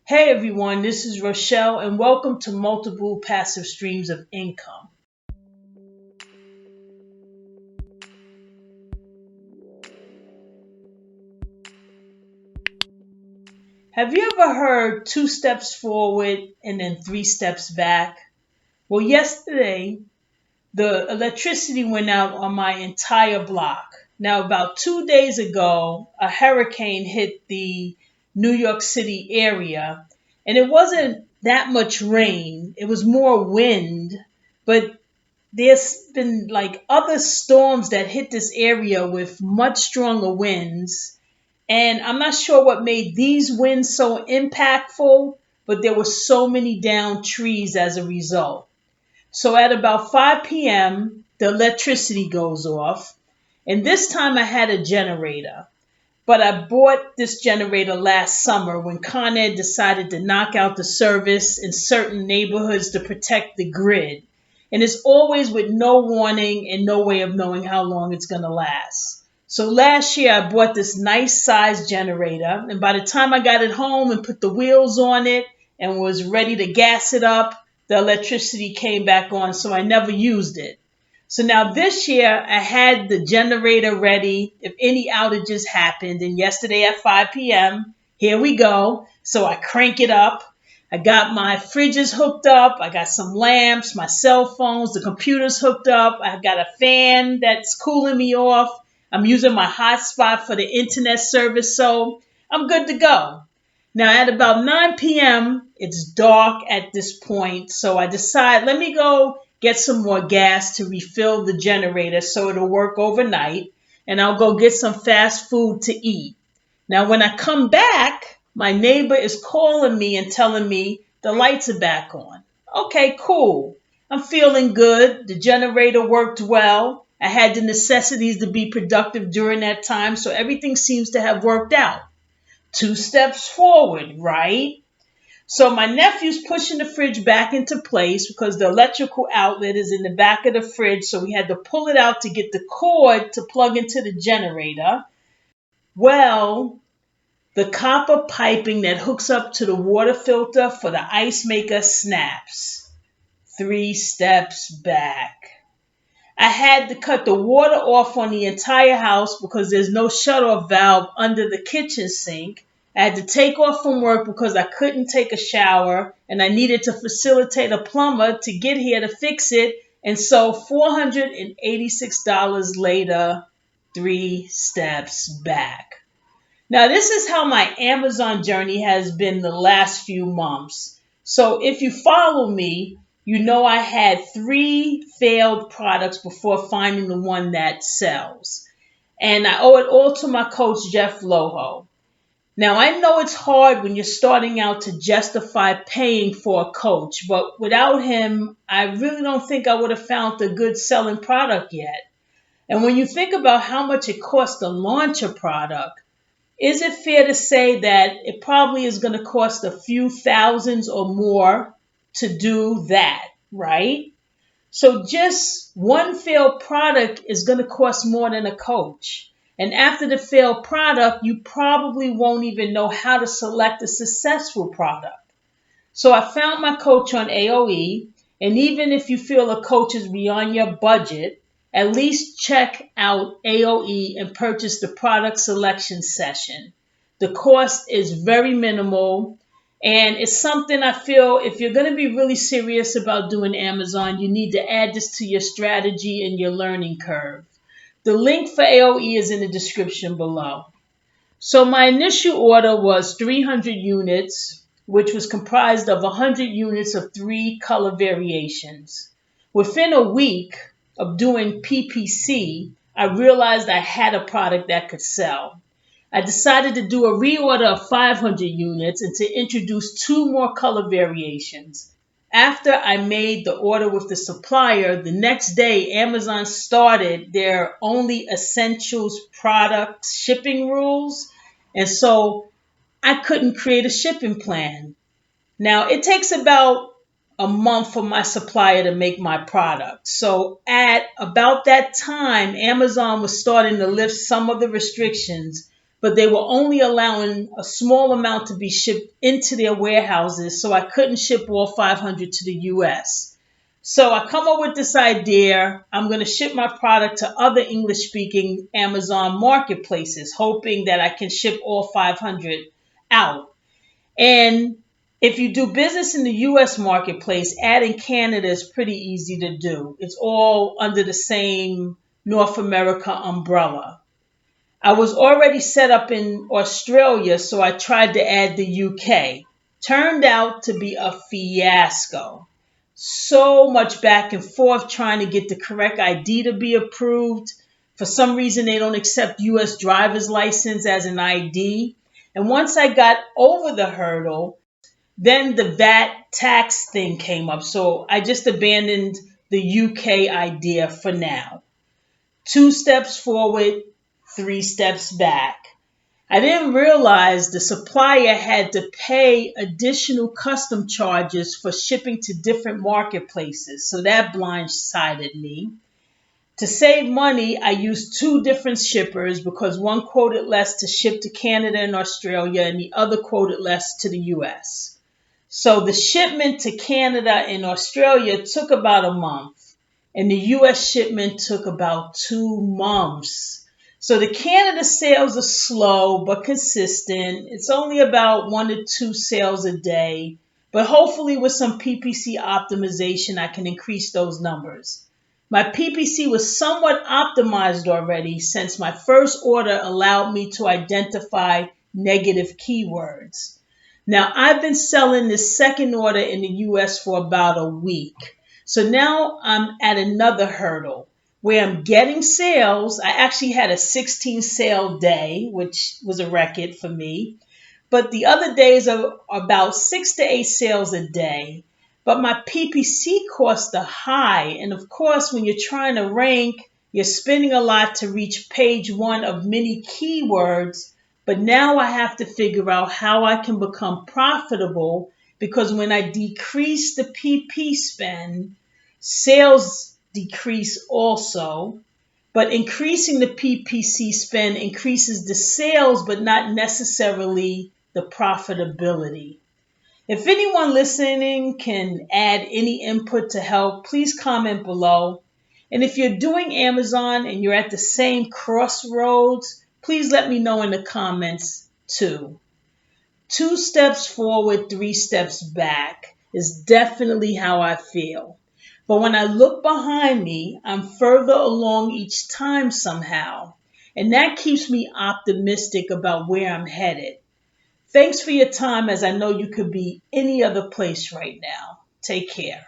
Hey everyone, this is Rochelle and welcome to Multiple Passive Streams of Income. Have you ever heard 2 steps forward and then 3 steps back? Well, yesterday the electricity went out on my entire block. Now, about 2 days ago, a hurricane hit the New York City area, and it wasn't that much rain, it was more wind, but there's been like other storms that hit this area with much stronger winds. And I'm not sure what made these winds so impactful, but there were so many downed trees as a result. So at about 5 p.m., the electricity goes off. And this time I had a generator. But I bought this generator last summer when Con Ed decided to knock out the service in certain neighborhoods to protect the grid. And it's always with no warning and no way of knowing how long it's going to last. So last year I bought this nice size generator, and by the time I got it home and put the wheels on it and was ready to gas it up, the electricity came back on, so I never used it. So now this year I had the generator ready if any outages happened. And yesterday at 5 p.m., here we go. So I crank it up. I got my fridges hooked up. I got some lamps, my cell phones, the computer's hooked up. I got a fan that's cooling me off. I'm using my hotspot for the internet service. So I'm good to go. Now at about 9 p.m., it's dark at this point. So I decide, let me go get some more gas to refill the generator so it'll work overnight, and I'll go get some fast food to eat. Now, when I come back, my neighbor is calling me and telling me the lights are back on. Okay, cool. I'm feeling good. The generator worked well. I had the necessities to be productive during that time, so everything seems to have worked out. 2 steps forward, right? So my nephew's pushing the fridge back into place because the electrical outlet is in the back of the fridge. So we had to pull it out to get the cord to plug into the generator. Well, the copper piping that hooks up to the water filter for the ice maker snaps. 3 steps back. I had to cut the water off on the entire house because there's no shutoff valve under the kitchen sink. I had to take off from work because I couldn't take a shower, and I needed to facilitate a plumber to get here to fix it. And so $486 later, 3 steps back. Now, this is how my Amazon journey has been the last few months. So if you follow me, you know I had 3 failed products before finding the one that sells. And I owe it all to my coach, Jeff Loho. Now, I know it's hard when you're starting out to justify paying for a coach, but without him, I really don't think I would have found a good selling product yet. And when you think about how much it costs to launch a product, is it fair to say that it probably is going to cost a few thousands or more to do that, right? So just one failed product is going to cost more than a coach. And after the failed product, you probably won't even know how to select a successful product. So I found my coach on AOE. And even if you feel a coach is beyond your budget, at least check out AOE and purchase the product selection session. The cost is very minimal. And it's something I feel if you're going to be really serious about doing Amazon, you need to add this to your strategy and your learning curve. The link for AOE is in the description below. So my initial order was 300 units, which was comprised of 100 units of 3 color variations. Within a week of doing PPC, I realized I had a product that could sell. I decided to do a reorder of 500 units and to introduce 2 more color variations. After I made the order with the supplier, the next day Amazon started their only essentials products shipping rules. And so I couldn't create a shipping plan. Now it takes about a month for my supplier to make my product. So at about that time, Amazon was starting to lift some of the restrictions. but they were only allowing a small amount to be shipped into their warehouses, so I couldn't ship all 500 to the US. So I come up with this idea. I'm going to ship my product to other English speaking Amazon marketplaces, hoping that I can ship all 500 out. And if you do business in the US marketplace, adding Canada is pretty easy to do. It's all under the same North America umbrella. I was already set up in Australia, so I tried to add the UK. Turned out to be a fiasco. So much back and forth trying to get the correct ID to be approved. For some reason, they don't accept US driver's license as an ID. And once I got over the hurdle, then the VAT tax thing came up. So I just abandoned the UK idea for now. 2 steps forward, 3 steps back. I didn't realize the supplier had to pay additional custom charges for shipping to different marketplaces. So that blindsided me. To save money, I used 2 different shippers because one quoted less to ship to Canada and Australia and the other quoted less to the US. So the shipment to Canada and Australia took about a month, and the US shipment took about 2 months. So the Canada sales are slow but consistent. It's only about 1 to 2 sales a day, but hopefully with some PPC optimization, I can increase those numbers. My PPC was somewhat optimized already since my first order allowed me to identify negative keywords. Now, I've been selling this second order in the US for about a week. So now I'm at another hurdle where I'm getting sales. I actually had a 16 sale day, which was a record for me. But the other days are about 6 to 8 sales a day. But my PPC costs are high. And of course, when you're trying to rank, you're spending a lot to reach page 1 of many keywords. But now I have to figure out how I can become profitable, because when I decrease the PP spend, sales decrease also. But increasing the PPC spend increases the sales, but not necessarily the profitability. If anyone listening can add any input to help, please comment below. And if you're doing Amazon and you're at the same crossroads, please let me know in the comments too. 2 steps forward, 3 steps back is definitely how I feel. But when I look behind me, I'm further along each time somehow. And that keeps me optimistic about where I'm headed. Thanks for your time, as I know you could be any other place right now. Take care.